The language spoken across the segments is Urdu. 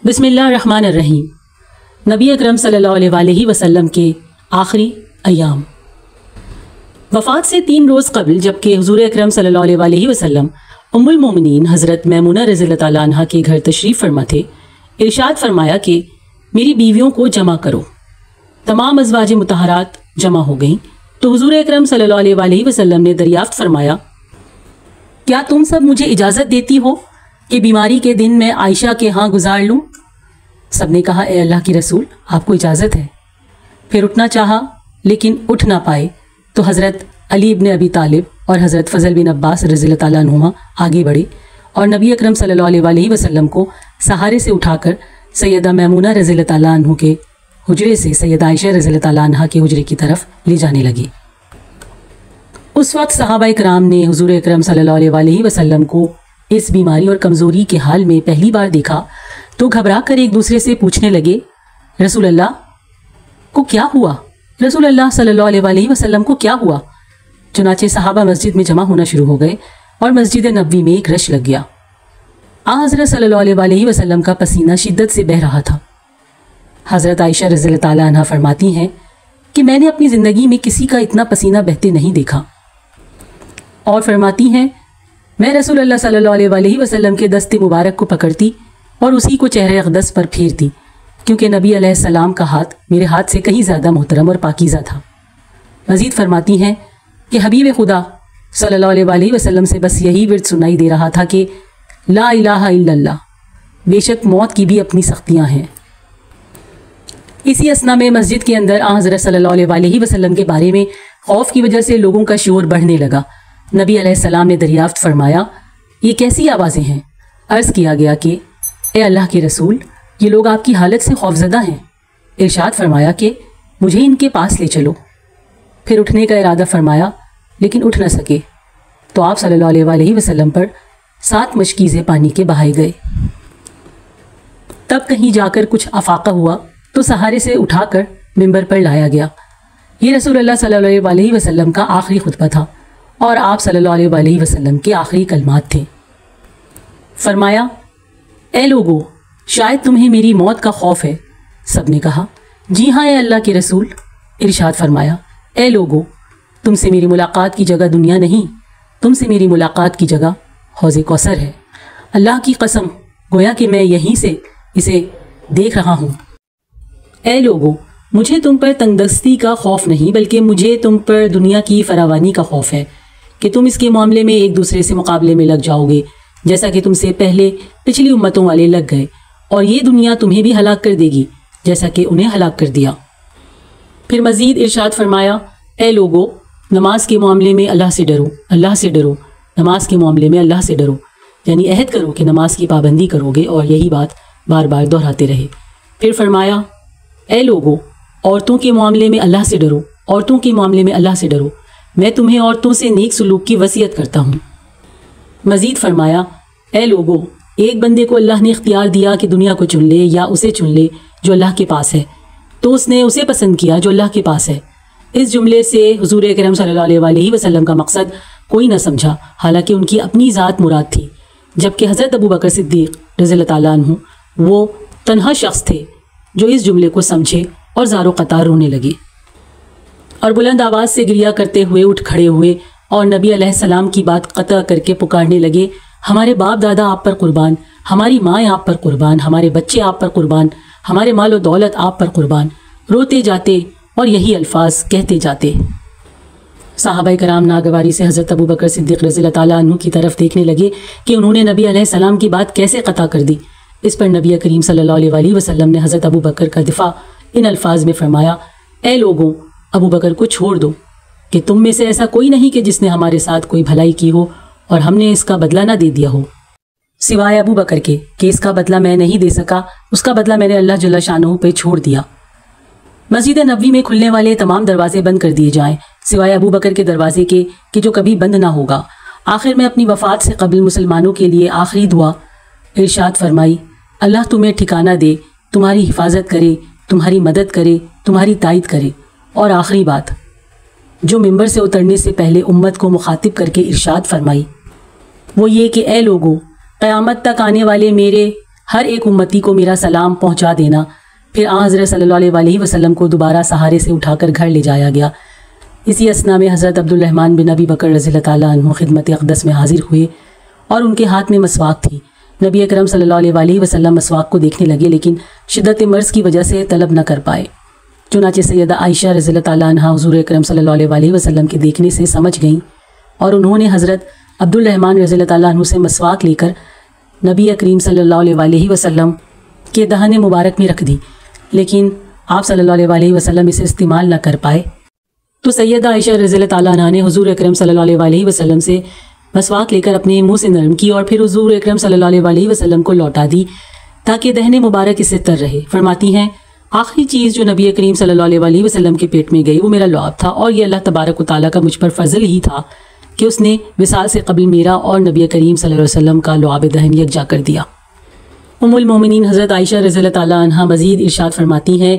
بسم اللہ الرحمن الرحیم۔ نبی اکرم صلی اللہ علیہ وسلم کے آخری ایام۔ وفات سے 3 روز قبل جبکہ حضور اکرم صلی اللہ علیہ وسلم ام المومنین حضرت میمونہ رضی اللہ تعالیٰ عنہ کے گھر تشریف فرما تھے، ارشاد فرمایا کہ میری بیویوں کو جمع کرو۔ تمام ازواج مطہرات جمع ہو گئیں تو حضور اکرم صلی اللہ علیہ وسلم نے دریافت فرمایا، کیا تم سب مجھے اجازت دیتی ہو کہ بیماری کے دن میں عائشہ کے ہاں گزار لوں؟ سب نے کہا، اے اللہ کی رسول، آپ کو اجازت ہے۔ پھر اٹھنا چاہا لیکن اٹھ نہ پائے تو حضرت علی ابن ابی طالب اور حضرت فضل بن عباس رضی اللہ تعالیٰ عنہما آگے بڑھے اور نبی اکرم صلی اللہ علیہ وسلم کو سہارے سے اٹھا کر سیدہ میمونہ رضی اللہ تعالیٰ عنہ کے حجرے سے سیدہ عائشہ رضی اللہ تعالیٰ عنہ کے حجرے کی طرف لے جانے لگے۔ اس وقت صحابہ کرام نے حضور اکرم صلی اللہ علیہ وسلم کو اس بیماری اور کمزوری کے حال میں پہلی بار دیکھا تو گھبرا کر ایک دوسرے سے پوچھنے لگے، رسول اللہ کو کیا ہوا؟ رسول اللہ صلی اللہ علیہ وسلم کو کیا ہوا؟ چنانچہ صحابہ مسجد میں جمع ہونا شروع ہو گئے اور مسجد نبوی میں ایک رش لگ گیا۔ حضرت صلی اللہ علیہ وسلم کا پسینہ شدت سے بہہ رہا تھا۔ حضرت عائشہ رضی اللہ تعالیٰ عنہ فرماتی ہیں کہ میں نے اپنی زندگی میں کسی کا اتنا پسینہ بہتے نہیں دیکھا، اور فرماتی ہیں میں رسول اللہ صلی اللہ علیہ وسلم کے دست مبارک کو پکڑتی اور اسی کو چہرہ اقدس پر پھیرتی، کیونکہ نبی علیہ السلام کا ہاتھ میرے ہاتھ سے کہیں زیادہ محترم اور پاکیزہ تھا۔ مزید فرماتی ہیں کہ حبیب خدا صلی اللہ علیہ وسلم سے بس یہی ورد سنائی دے رہا تھا کہ لا الہ الا اللہ، بے شک موت کی بھی اپنی سختیاں ہیں۔ اسی اثنا میں مسجد کے اندر حضرت صلی اللہ علیہ وسلم کے بارے میں خوف کی وجہ سے لوگوں کا شور بڑھنے لگا۔ نبی علیہ السلام نے دریافت فرمایا، یہ کیسی آوازیں ہیں؟ عرض کیا گیا کہ اے اللہ کے رسول، یہ لوگ آپ کی حالت سے خوفزدہ ہیں۔ ارشاد فرمایا کہ مجھے ان کے پاس لے چلو۔ پھر اٹھنے کا ارادہ فرمایا لیکن اٹھ نہ سکے تو آپ صلی اللہ علیہ وسلم پر 7 مشکیزیں پانی کے بہائے گئے۔ تب کہیں جا کر کچھ افاقہ ہوا تو سہارے سے اٹھا کر ممبر پر لایا گیا۔ یہ رسول اللہ صلی اللہ علیہ وسلم کا آخری خطبہ تھا اور آپ صلی اللہ علیہ وسلم کے آخری کلمات تھے۔ فرمایا، اے لوگو، شاید تمہیں میری موت کا خوف ہے۔ سب نے کہا، جی ہاں اے اللہ کے رسول۔ ارشاد فرمایا، اے لوگو، تم سے میری ملاقات کی جگہ دنیا نہیں، تم سے میری ملاقات کی جگہ حوض کوثر ہے۔ اللہ کی قسم، گویا کہ میں یہیں سے اسے دیکھ رہا ہوں۔ اے لوگو، مجھے تم پر تنگ دستی کا خوف نہیں بلکہ مجھے تم پر دنیا کی فراوانی کا خوف ہے کہ تم اس کے معاملے میں ایک دوسرے سے مقابلے میں لگ جاؤ گے جیسا کہ تم سے پہلے پچھلی امتوں والے لگ گئے، اور یہ دنیا تمہیں بھی ہلاک کر دے گی جیسا کہ انہیں ہلاک کر دیا۔ پھر مزید ارشاد فرمایا، اے لوگو، نماز کے معاملے میں اللہ سے ڈرو، اللہ سے ڈرو، نماز کے معاملے میں اللہ سے ڈرو، یعنی عہد کرو کہ نماز کی پابندی کرو گے اور یہی بات بار بار دہراتے رہے۔ پھر فرمایا، اے لوگو، عورتوں کے معاملے میں اللہ سے ڈرو، عورتوں کے معاملے میں اللہ سے ڈرو، میں تمہیں عورتوں سے نیک سلوک کی وصیت کرتا ہوں۔ مزید فرمایا، اے لوگو، ایک بندے کو اللہ نے اختیار دیا کہ دنیا کو چن لے یا اسے چن لے جو اللہ کے پاس ہے، تو اس نے اسے پسند کیا جو اللہ کے پاس ہے۔ اس جملے سے حضور اکرم صلی اللہ علیہ وسلم کا مقصد کوئی نہ سمجھا، حالانکہ ان کی اپنی ذات مراد تھی، جبکہ حضرت ابو بکر صدیق رضی اللہ تعالیٰ عنہ وہ تنہا شخص تھے جو اس جملے کو سمجھے اور زار و قطار رونے لگے اور بلند آواز سے گریہ کرتے ہوئے اٹھ کھڑے ہوئے اور نبی علیہ السلام کی بات قطع کر کے پکارنے لگے، ہمارے باپ دادا آپ پر قربان، ہماری مائیں آپ پر قربان، ہمارے بچے آپ پر قربان، ہمارے مال و دولت آپ پر قربان، روتے جاتے اور یہی الفاظ کہتے جاتے۔ صحابہ کرام ناگواری سے حضرت ابو بکر صدیق رضی اللہ تعالیٰ عنہ کی طرف دیکھنے لگے کہ انہوں نے نبی علیہ السلام کی بات کیسے قطع کر دی۔ اس پر نبی کریم صلی اللہ علیہ وسلم نے حضرت ابو بکر کا دفاع ان الفاظ میں فرمایا، اے لوگوں، ابو بکر کو چھوڑ دو کہ تم میں سے ایسا کوئی نہیں کہ جس نے ہمارے ساتھ کوئی بھلائی کی ہو اور ہم نے اس کا بدلہ نہ دے دیا ہو، سوائے ابو بکر کے کہ اس کا بدلہ میں نہیں دے سکا، اس کا بدلہ میں نے اللہ جل شانہ پہ چھوڑ دیا۔ مسجد نبوی میں کھلنے والے تمام دروازے بند کر دیے جائیں سوائے ابو بکر کے دروازے کے کہ جو کبھی بند نہ ہوگا۔ آخر میں اپنی وفات سے قبل مسلمانوں کے لیے آخری دعا ارشاد فرمائی، اللہ تمہیں ٹھکانہ دے، تمہاری حفاظت کرے، تمہاری مدد کرے، تمہاری تائید کرے۔ اور آخری بات جو ممبر سے اترنے سے پہلے امت کو مخاطب کر کے ارشاد فرمائی وہ یہ کہ اے لوگو، قیامت تک آنے والے میرے ہر ایک امتی کو میرا سلام پہنچا دینا۔ پھر حضرت صلی اللہ علیہ وسلم کو دوبارہ سہارے سے اٹھا کر گھر لے جایا گیا۔ اسی اثنا میں حضرت عبد الرحمن بن ابی بکر رضی اللہ تعالیٰ عنہ خدمت اقدس میں حاضر ہوئے اور ان کے ہاتھ میں مسواک تھی۔ نبی اکرم صلی اللہ علیہ وسلم مسواک کو دیکھنے لگے لیکن شدت مرض کی وجہ سے طلب نہ کر پائے۔ چنانچہ سیدہ عائشہ رضی اللہ تعالیٰ عنہ حضور اکرم صلی اللہ علیہ وسلم کے دیکھنے سے سمجھ گئیں اور انہوں نے حضرت عبد الرحمن رضی اللہ تعالیٰ عنہ سے مسواک لے کر نبی کریم صلی اللہ علیہ وسلم کے دہن مبارک میں رکھ دی، لیکن آپ صلی اللہ علیہ وسلم اسے استعمال نہ کر پائے۔ تو سیدہ عائشہ رضی اللہ تعالیٰ عنہ نے حضور اکرم صلی اللہ علیہ وسلم سے مسواک لے کر اپنے منہ سے نرم کی اور پھر حضور اکرم صلی اللہ علیہ وسلم کو لوٹا دی تاکہ دہن مبارک اس سے تر رہے۔ فرماتی ہیں آخری چیز جو نبی کریم صلی اللہ علیہ وسلم کے پیٹ میں گئی وہ میرا لعاب تھا، اور یہ اللہ تبارک و تعالیٰ کا مجھ پر فضل ہی تھا کہ اس نے وصال سے قبل میرا اور نبی کریم صلی اللہ علیہ وسلم کا لعاب دہن یکجا کر دیا۔ ام المومنین حضرت عائشہ رضی اللہ تعالیٰ عنہ مزید ارشاد فرماتی ہیں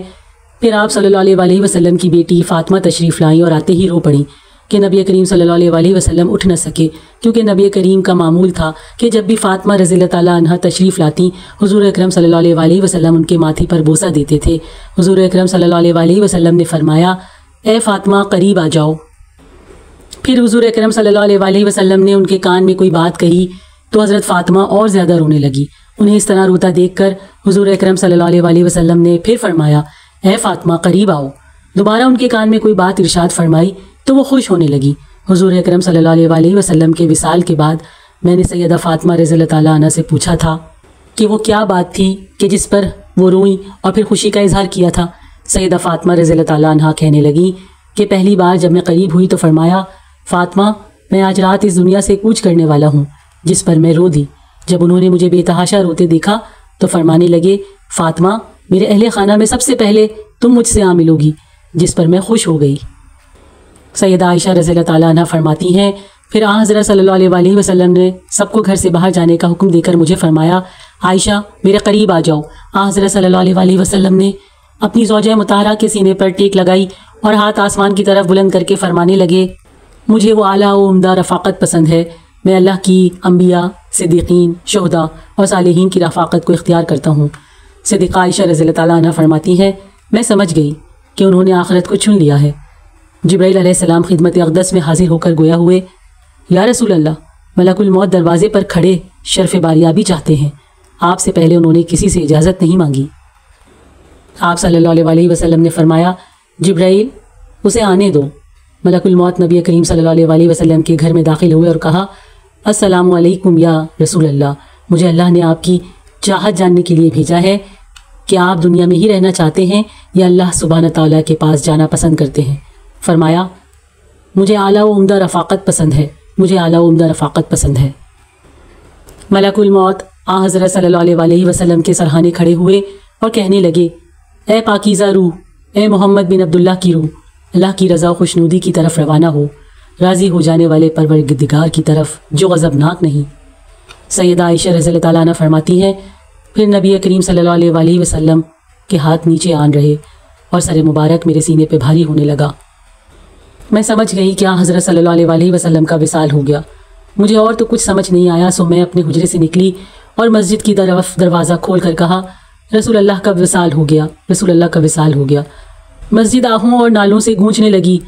پھر آپ صلی اللہ علیہ وسلم کی بیٹی فاطمہ تشریف لائیں اور آتے ہی رو پڑیں کہ نبی کریم صلی اللہ علیہ وسلم اٹھ نہ سکے، کیونکہ نبی کریم کا معمول تھا کہ جب بھی فاطمہ رضی اللہ تعالیٰ عنہ تشریف لاتی حضور اکرم صلی اللہ علیہ وسلم ان کے ماتھے پر بوسہ دیتے تھے۔ حضور اکرم صلی اللہ علیہ وسلم نے فرمایا اے فاطمہ قریب آ جاؤ۔ پھر حضور اکرم صلی اللہ علیہ وسلم نے ان کے کان میں کوئی بات کہی تو حضرت فاطمہ اور زیادہ رونے لگی۔ انہیں اس طرح روتا دیکھ کر حضور اکرم صلی اللہ علیہ وسلم نے پھر فرمایا اے فاطمہ قریب آؤ۔ دوبارہ ان کے کان میں کوئی بات ارشاد فرمائی تو وہ خوش ہونے لگی۔ حضور اکرم صلی اللہ علیہ وسلم کے وصال کے بعد میں نے سیدہ فاطمہ رضی اللہ تعالیٰ عنہ سے پوچھا تھا کہ وہ کیا بات تھی کہ جس پر وہ روئیں اور پھر خوشی کا اظہار کیا تھا۔ سیدہ فاطمہ رضی اللہ تعالیٰ عنہ کہنے لگیں کہ پہلی بار جب میں قریب ہوئی تو فرمایا فاطمہ میں آج رات اس دنیا سے کوچ کرنے والا ہوں، جس پر میں رو دی۔ جب انہوں نے مجھے بے تحاشا روتے دیکھا تو فرمانے لگے فاطمہ میرے اہل خانہ میں سب سے پہلے تم مجھ سے عامل ہوگی، جس پر میں خوش ہو گئی۔ سیدہ عائشہ رضی اللہ تعالیٰ عنہ فرماتی ہیں پھر حضرت صلی اللہ علیہ وسلم نے سب کو گھر سے باہر جانے کا حکم دے کر مجھے فرمایا عائشہ میرے قریب آ جاؤ۔ حضرت صلی اللہ علیہ وسلم نے اپنی زوجہ مطہرہ کے سینے پر ٹیک لگائی اور ہاتھ آسمان کی طرف بلند کر کے فرمانے لگے مجھے وہ اعلیٰ و عمدہ رفاقت پسند ہے، میں اللہ کی انبیاء، صدیقین، شہداء اور صالحین کی رفاقت کو اختیار کرتا ہوں۔ صدیقہ عائشہ رضی اللہ تعالیٰ عنہ فرماتی ہیں میں سمجھ گئی کہ انہوں نے آخرت کو چن لیا ہے۔ جبرائیل علیہ السلام خدمت اقدس میں حاضر ہو کر گویا ہوئے یا رسول اللہ ملک الموت دروازے پر کھڑے شرف باریابی چاہتے ہیں، آپ سے پہلے انہوں نے کسی سے اجازت نہیں مانگی۔ آپ صلی اللہ علیہ وسلم نے فرمایا جبرائیل اسے آنے دو۔ ملک الموت نبی کریم صلی اللہ علیہ وسلم کے گھر میں داخل ہوئے اور کہا السلام علیکم یا رسول اللہ، مجھے اللہ نے آپ کی چاہت جاننے کے لیے بھیجا ہے کہ آپ دنیا میں ہی رہنا چاہتے ہیں یا اللہ سبحانہ تعالیٰ کے پاس جانا پسند کرتے ہیں۔ فرمایا مجھے اعلیٰ و عمدہ رفاقت پسند ہے، مجھے اعلیٰ و عمدہ رفاقت پسند ہے۔ ملک الموت حضرت صلی اللہ علیہ وسلم کے سرہانے کھڑے ہوئے اور کہنے لگے اے پاکیزہ روح، اے محمد بن عبداللہ کی روح، اللہ کی رضا و خوشنودی کی طرف روانہ ہو، راضی ہو جانے والے پروردگار کی طرف جو غضبناک نہیں۔ سیدہ عائشہ رضی اللہ تعالیٰ عنہ فرماتی ہیں پھر نبی کریم صلی اللہ علیہ وسلم کے ہاتھ نیچے آن رہے اور سر مبارک میرے سینے پہ بھاری ہونے لگا۔ میں سمجھ گئی کہ حضرت صلی اللہ علیہ وسلم کا وصال ہو گیا۔ مجھے اور تو کچھ سمجھ نہیں آیا، سو میں اپنے حجرے سے نکلی اور مسجد کی طرف دروازہ کھول کر کہا رسول اللہ کا وصال ہو گیا، رسول اللہ کا وصال ہو گیا۔ مسجد آہوں اور نالوں سے گونجنے لگی۔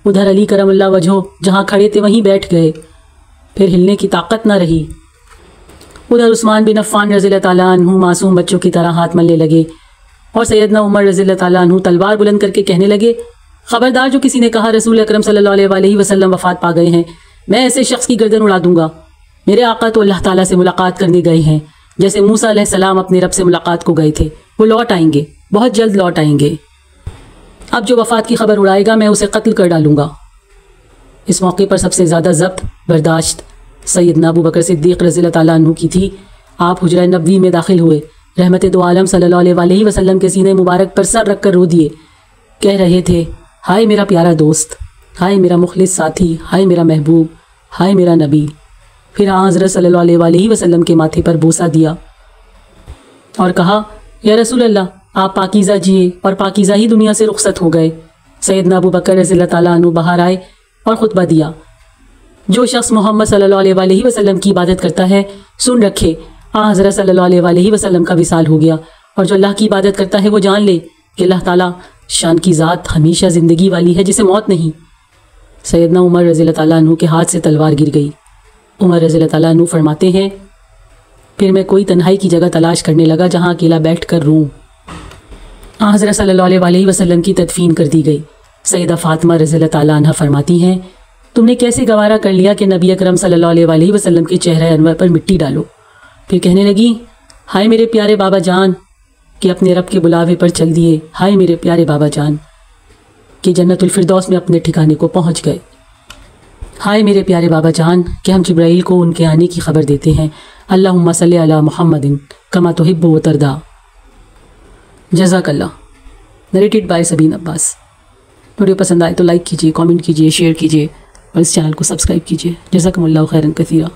ادھر علی کرم اللہ وجہہ جہاں کھڑے تھے وہیں بیٹھ گئے، پھر ہلنے کی طاقت نہ رہی۔ ادھر عثمان بن عفان رضی اللہ تعالیٰ عنہ معصوم بچوں کی طرح ہاتھ ملنے لگے اور سیدنا عمر رضی اللہ تعالیٰ عنہ تلوار بلند کر کے کہنے لگے خبردار جو کسی نے کہا رسول اکرم صلی اللہ علیہ وسلم وفات پا گئے ہیں، میں ایسے شخص کی گردن اڑا دوں گا۔ میرے آقا تو اللہ تعالیٰ سے ملاقات کرنے گئے ہیں، جیسے موسیٰ علیہ السلام اپنے رب سے ملاقات کو گئے تھے، وہ لوٹ آئیں گے، بہت جلد لوٹ آئیں گے۔ اب جو وفات کی خبر اڑائے گا میں اسے قتل کر ڈالوں گا۔ اس موقع پر سب سے زیادہ ضبط برداشت سیدنا ابو بکر صدیق رضی اللہ تعالیٰ عنہ کی تھی۔ آپ حجرہ نبوی میں داخل ہوئے، رحمت دو عالم صلی اللہ علیہ وسلم کے سینے مبارک پر سر رکھ کر رو دیے، کہہ رہے تھے ہائے میرا پیارا دوست، ہائے میرا مخلص ساتھی، ہائے میرا محبوب، ہائے میرا نبی۔ پھر حضرت صلی اللہ علیہ وسلم کے ماتھے پر بوسہ دیا اور کہا یا رسول اللہ آپ پاکیزہ جیے اور پاکیزہ ہی دنیا سے رخصت ہو گئے۔ سیدنا ابو بکر رضی اللہ تعالیٰ عنہ باہر آئے اور خطبہ دیا، جو شخص محمد صلی اللہ علیہ وسلم کی عبادت کرتا ہے سن رکھے حضرت صلی اللہ علیہ وسلم کا وصال ہو گیا، اور جو اللہ کی عبادت کرتا ہے وہ جان لے کہ اللہ تعالیٰ شان کی ذات ہمیشہ زندگی والی ہے جسے موت نہیں۔ سیدنا عمر رضی اللہ تعالیٰ عنہ کے ہاتھ سے تلوار گر گئی۔ عمر رضی اللہ تعالیٰ عنہ فرماتے ہیں، پھر میں کوئی تنہائی کی جگہ تلاش کرنے لگا جہاں اکیلا بیٹھ کر روں۔ حضرت صلی اللہ علیہ وسلم کی تدفین کر دی گئی۔ سیدہ فاطمہ رضی اللہ تعالیٰ عنہ فرماتی ہیں، تم نے کیسے گوارا کر لیا کہ نبی اکرم صلی اللہ علیہ وسلم کے چہرہ انور پر مٹی ڈالو؟ پھر کہنے لگی، ہائے میرے پیارے بابا جان کہ اپنے رب کے بلاوے پر چل دیے، ہائے میرے پیارے بابا جان کہ جنت الفردوس میں اپنے ٹھکانے کو پہنچ گئے، ہائے میرے پیارے بابا جان کہ ہم جبرائیل کو ان کے آنے کی خبر دیتے ہیں، اللہم صلی علی محمد کما تحب و ترضی۔ جزاک اللہ۔ Narrated by Sabeen Abbas. Video پسند آئے تو لائک کیجیے، کامنٹ کیجیے، شیئر کیجیے اور اس چینل کو سبسکرائب کیجیے۔ جزاکم اللہ خیرا کثیرا۔